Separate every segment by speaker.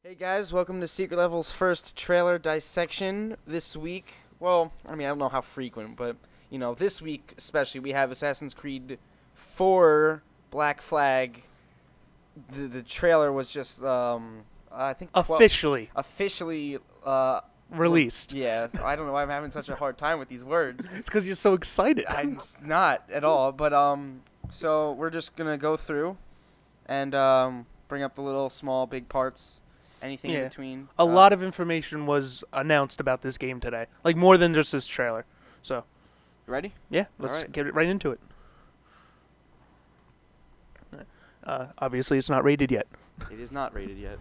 Speaker 1: Hey guys, welcome to Secret Level's first trailer dissection this week. Well, I mean, I don't know how frequent, but, you know, this week especially, we have Assassin's Creed 4 Black Flag. The trailer was just, I think, officially,
Speaker 2: released.
Speaker 1: Yeah, I don't know why I'm having such a hard time with these words.
Speaker 2: It's because you're so excited.
Speaker 1: I'm not at all, but, so we're just gonna go through and, bring up the little, small, big parts. Anything in between.
Speaker 2: A lot of information was announced about this game today. Like, more than just this trailer. So.
Speaker 1: Ready?
Speaker 2: Yeah, let's get right into it. Obviously, it's not rated yet.
Speaker 1: It is not rated yet.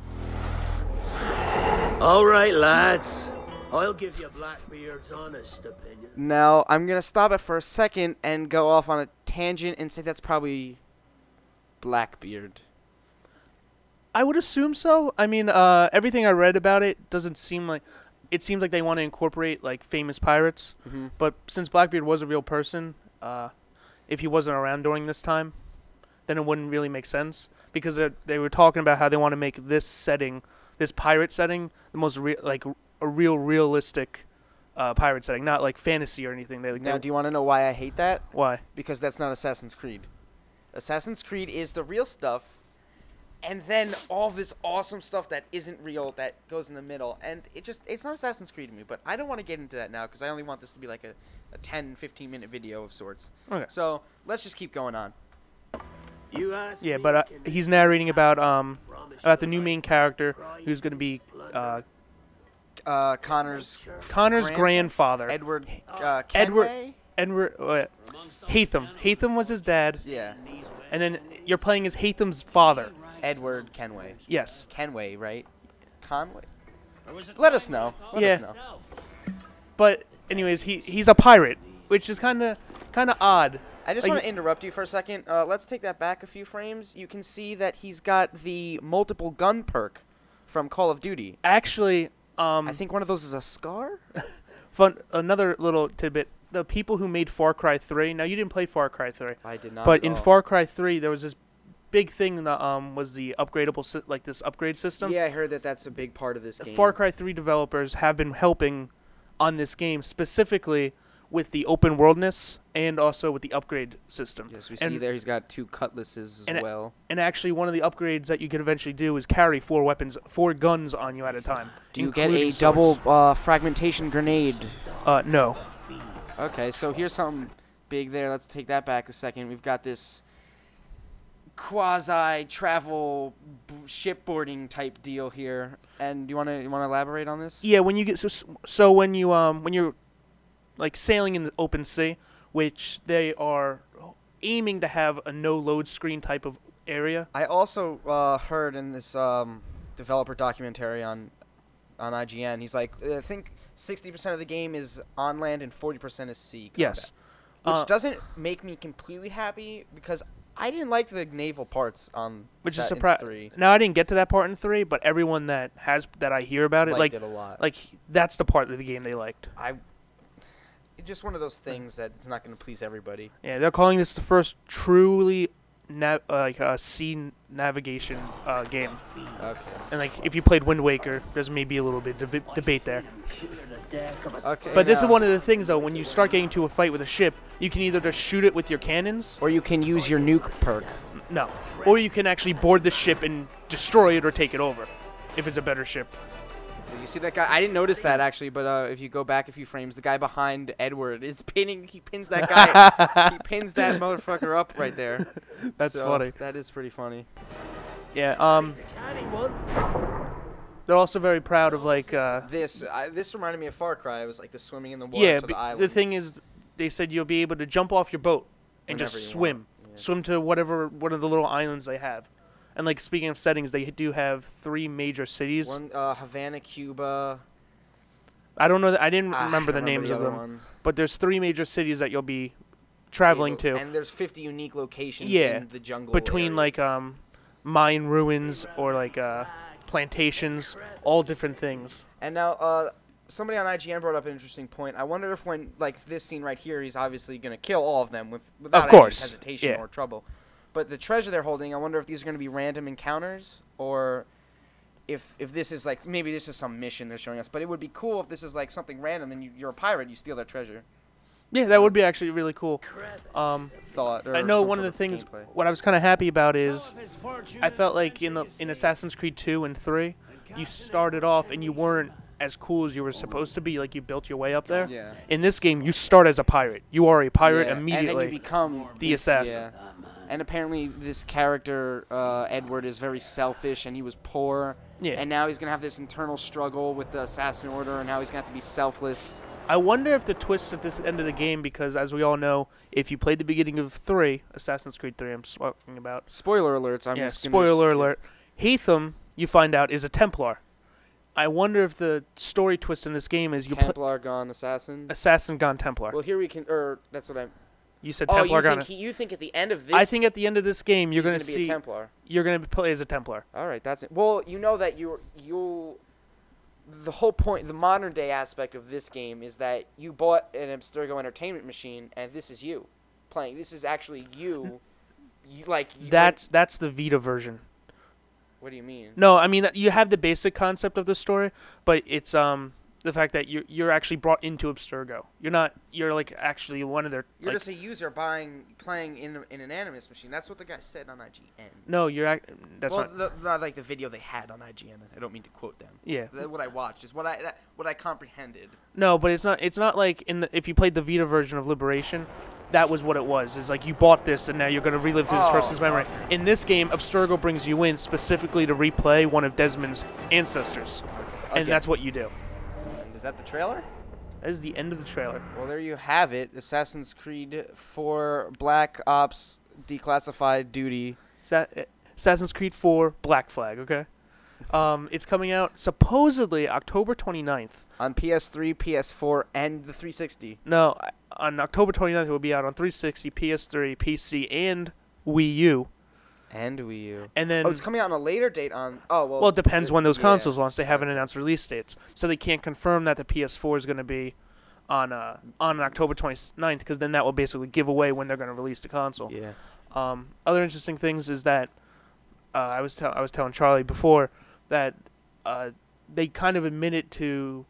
Speaker 3: All right, lads. I'll give you Blackbeard's honest opinion.
Speaker 1: Now, I'm going to stop it for a second and go off on a tangent and say that's probably Blackbeard.
Speaker 2: I would assume so. I mean, everything I read about it doesn't seem like... It seems like they want to incorporate, like, famous pirates.
Speaker 1: Mm-hmm.
Speaker 2: But since Blackbeard was a real person, if he wasn't around during this time, then it wouldn't really make sense. Because they were talking about how they want to make this setting, this pirate setting, the most, a realistic pirate setting. Not, like, fantasy or anything.
Speaker 1: Now, do you want to know why I hate that?
Speaker 2: Why?
Speaker 1: Because that's not Assassin's Creed. Assassin's Creed is the real stuff. And then all this awesome stuff that isn't real that goes in the middle. And it's not Assassin's Creed to me, but I don't want to get into that now because I only want this to be like a 10, 15-minute video of sorts.
Speaker 2: Okay.
Speaker 1: So let's just keep going on.
Speaker 2: Yeah, but he's narrating about the new main character who's going to be
Speaker 1: Connor's
Speaker 2: grandfather.
Speaker 1: Edward
Speaker 2: Edward
Speaker 1: Kenway?
Speaker 2: Hatham. Hatham was his dad.
Speaker 1: Yeah.
Speaker 2: And then you're playing as Hatham's father.
Speaker 1: Edward Kenway.
Speaker 2: Yes.
Speaker 1: Kenway, right? Conway? Let us know. Let us know.
Speaker 2: But anyways, he's a pirate, which is kind of odd.
Speaker 1: I just want to interrupt you for a second. Let's take that back a few frames. You can see that he's got the multiple gun perk from Call of Duty.
Speaker 2: Actually,
Speaker 1: I think one of those is a scar?
Speaker 2: Another little tidbit. The people who made Far Cry 3. Now, you didn't play Far Cry 3.
Speaker 1: I did not.
Speaker 2: But in Far Cry 3, there was this big thing that was the upgradable, this upgrade system.
Speaker 1: Yeah, I heard that that's a big part of this game.
Speaker 2: Far Cry 3 developers have been helping on this game, specifically with the open worldness and also with the upgrade system.
Speaker 1: Yes, we see there he's got 2 cutlasses as well.
Speaker 2: And actually, one of the upgrades that you could eventually do is carry 4 guns on you at a time.
Speaker 1: Do you get a double fragmentation grenade?
Speaker 2: No.
Speaker 1: Okay, so here's something big there. Let's take that back a second. We've got this quasi-travel shipboarding type deal here. And you want to elaborate on this?
Speaker 2: Yeah, when you get so when you're like sailing in the open sea, which they are aiming to have a no load screen type of area.
Speaker 1: I also heard in this developer documentary on IGN, he's like, I think 60% of the game is on land and 40% is sea combat.
Speaker 2: Yes.
Speaker 1: Which doesn't make me completely happy because I didn't like the naval parts on
Speaker 2: which is
Speaker 1: 3.
Speaker 2: No, I didn't get to that part in 3, but everyone that I hear about it
Speaker 1: liked it a lot.
Speaker 2: Like that's the part of the game they liked.
Speaker 1: It's just one of those things that it's not going to please everybody.
Speaker 2: Yeah, they're calling this the first truly sea navigation game.
Speaker 1: Okay.
Speaker 2: And like if you played Wind Waker, there's maybe a little bit debate there.
Speaker 1: Okay.
Speaker 2: But this is one of the things though, when you start getting to a fight with a ship, you can either just shoot it with your cannons,
Speaker 1: or you can use your nuke perk.
Speaker 2: No. Or you can actually board the ship and destroy it or take it over, if it's a better ship.
Speaker 1: You see that guy? I didn't notice that actually, but if you go back a few frames, the guy behind Edward is pinning. He pins that guy. He pins that motherfucker up right there.
Speaker 2: That's funny.
Speaker 1: That is pretty funny.
Speaker 2: Yeah. They're also very proud of like.
Speaker 1: This reminded me of Far Cry. It was like the swimming in the water to the island.
Speaker 2: The thing is, they said you'll be able to jump off your boat and
Speaker 1: Whenever
Speaker 2: just
Speaker 1: you
Speaker 2: swim, swim to one of the little islands they have. And like speaking of settings, they do have 3 major cities.
Speaker 1: One, Havana, Cuba.
Speaker 2: I don't know. I didn't remember the names of them.
Speaker 1: Ones.
Speaker 2: But there's 3 major cities that you'll be traveling to.
Speaker 1: And there's 50 unique locations in the jungle.
Speaker 2: Between
Speaker 1: areas.
Speaker 2: like Mayan ruins or like plantations, all different things.
Speaker 1: And now somebody on IGN brought up an interesting point. I wonder if when like this scene right here, he's obviously gonna kill all of them without any hesitation or trouble. But the treasure they're holding, I wonder if these are going to be random encounters or if this is like maybe this is some mission they're showing us, but it would be cool if this is like something random and you're a pirate, you steal their treasure.
Speaker 2: Yeah, that would be actually really cool.
Speaker 1: Thought. Or
Speaker 2: I know
Speaker 1: some
Speaker 2: one of
Speaker 1: sort
Speaker 2: the things.
Speaker 1: gameplay.
Speaker 2: What I was kind of happy about is, I felt like in Assassin's Creed 2 and 3, you started off and you weren't as cool as you were supposed to be. Like you built your way up there.
Speaker 1: Yeah.
Speaker 2: In this game, you start as a pirate. You are a pirate
Speaker 1: Yeah,
Speaker 2: immediately.
Speaker 1: And then you become
Speaker 2: the assassin.
Speaker 1: Yeah. And apparently this character, Edward, is very selfish, and he was poor.
Speaker 2: Yeah.
Speaker 1: And now he's going to have this internal struggle with the Assassin Order, and now he's going to have to be selfless.
Speaker 2: I wonder if the twist at this end of the game, because as we all know, if you played the beginning of 3, Assassin's Creed 3, I'm talking about.
Speaker 1: Spoiler alerts. I'm
Speaker 2: Yeah,
Speaker 1: just gonna
Speaker 2: spoiler alert. Hatham, you find out, is a Templar. I wonder if the story twist in this game is you put
Speaker 1: Templar gone assassin.
Speaker 2: Assassin gone Templar.
Speaker 1: Well, here we can, or that's what I'm.
Speaker 2: You said
Speaker 1: Oh,
Speaker 2: Templar
Speaker 1: you
Speaker 2: gone.
Speaker 1: think you think at the end of this?
Speaker 2: I think at the end of this game, you're
Speaker 1: he's
Speaker 2: going to
Speaker 1: be
Speaker 2: see
Speaker 1: a Templar.
Speaker 2: you're going to play as a Templar.
Speaker 1: All right, that's it. Well, you know that you'll. The whole point, the modern day aspect of this game is that you bought an Abstergo entertainment machine, and this is you playing. This is actually you.
Speaker 2: That's the Vita version.
Speaker 1: What do you mean?
Speaker 2: No, I mean you have the basic concept of the story, but it's the fact that you're actually brought into Abstergo. You're like actually one of their.
Speaker 1: You're
Speaker 2: like,
Speaker 1: just a user playing in an Animus machine. That's what the guy said on IGN.
Speaker 2: No, that's
Speaker 1: well,
Speaker 2: not.
Speaker 1: not like the video they had on IGN. I don't mean to quote them.
Speaker 2: Yeah.
Speaker 1: What I watched is what I comprehended.
Speaker 2: No, but it's not. It's not like if you played the Vita version of Liberation, that was what it was. It's like you bought this and now you're going to relive this person's memory. In this game, Abstergo brings you in specifically to replay one of Desmond's ancestors, and that's what you do.
Speaker 1: Is that the trailer?
Speaker 2: That is the end of the trailer.
Speaker 1: Well, there you have it. Assassin's Creed 4 Black Ops Declassified Duty.
Speaker 2: Assassin's Creed 4 Black Flag, okay? It's coming out supposedly October 29th.
Speaker 1: On PS3, PS4, and the 360.
Speaker 2: No, on October 29th it will be out on 360, PS3, PC, and Wii U.
Speaker 1: And Wii U.
Speaker 2: And then
Speaker 1: it's coming out on a later date on... Oh, well...
Speaker 2: Well, it depends when those consoles launch. They haven't announced release dates. So they can't confirm that the PS4 is going to be on October 29th, because then that will basically give away when they're going to release the console.
Speaker 1: Yeah.
Speaker 2: Other interesting things is that I was telling Charlie before that they kind of admitted to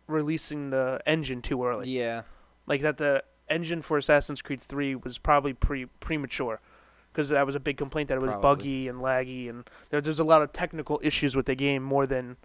Speaker 2: releasing the engine too early.
Speaker 1: Yeah.
Speaker 2: Like that the engine for Assassin's Creed 3 was probably premature. Because that was a big complaint that it was buggy and laggy, and there's a lot of technical issues with the game more than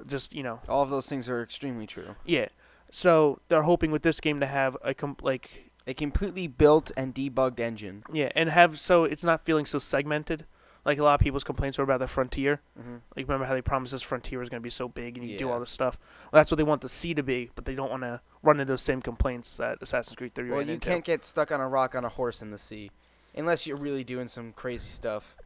Speaker 2: just,
Speaker 1: All of those things are extremely true.
Speaker 2: Yeah. So they're hoping with this game to have a
Speaker 1: completely built and debugged engine.
Speaker 2: Yeah, and so it's not feeling so segmented. Like a lot of people's complaints were about the Frontier. Mm-hmm. Like remember how they promised this Frontier was going to be so big and you do all this stuff. Well, that's what they want the C to be, but they don't want to run into those same complaints that Assassin's Creed 3 ran into.
Speaker 1: Well, you can't get stuck on a rock on a horse in the sea. Unless you're really doing some crazy stuff.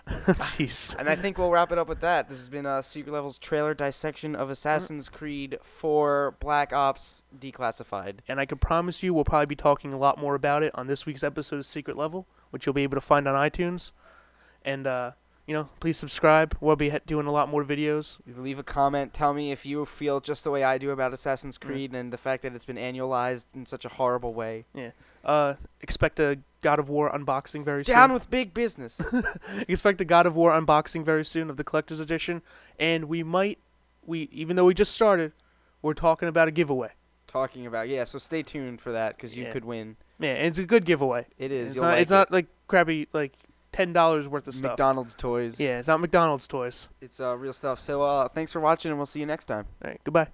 Speaker 2: Jeez.
Speaker 1: And I think we'll wrap it up with that. This has been Secret Level's trailer dissection of Assassin's Creed 4 Black Ops Declassified.
Speaker 2: And I can promise you we'll probably be talking a lot more about it on this week's episode of Secret Level, which you'll be able to find on iTunes. And, please subscribe. We'll be doing a lot more videos.
Speaker 1: Leave a comment. Tell me if you feel just the way I do about Assassin's Creed and the fact that it's been annualized in such a horrible way.
Speaker 2: Yeah. Expect a God of War unboxing very soon.
Speaker 1: Down with big business.
Speaker 2: Expect a God of War unboxing very soon of the collector's edition, and even though we just started, we're talking about a giveaway.
Speaker 1: So stay tuned for that because you could win.
Speaker 2: Yeah, and it's a good giveaway.
Speaker 1: It is.
Speaker 2: It's not like crappy like $10 worth of stuff.
Speaker 1: McDonald's toys.
Speaker 2: Yeah, it's not McDonald's toys.
Speaker 1: It's real stuff. So thanks for watching, and we'll see you next time.
Speaker 2: All right, goodbye.